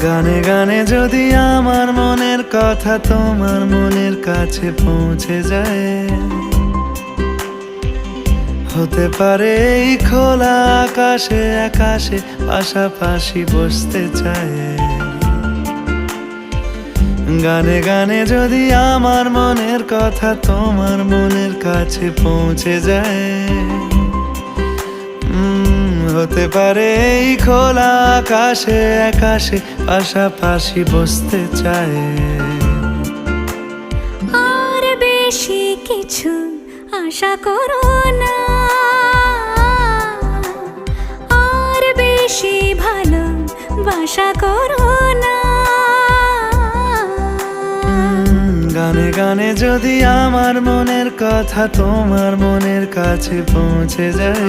গানে গানে যদি আমার মনের কথা তোমার মনের কাছে পৌঁছে যায়, হতে পারে এই খোলা আকাশে আকাশে পাশাপাশি বসতে চায়। গানে গানে যদি আমার মনের কথা তোমার মনের কাছে পৌঁছে যায়, হতে পারে এই খোলা আকাশে আকাশে পাশাপাশি বসতে চায়। আর বেশি কিছু আশা করো না, আর বেশি ভালোবাসা করো না। গানে গানে যদি আমার মনের কথা তোমার মনের কাছে পৌঁছে যায়,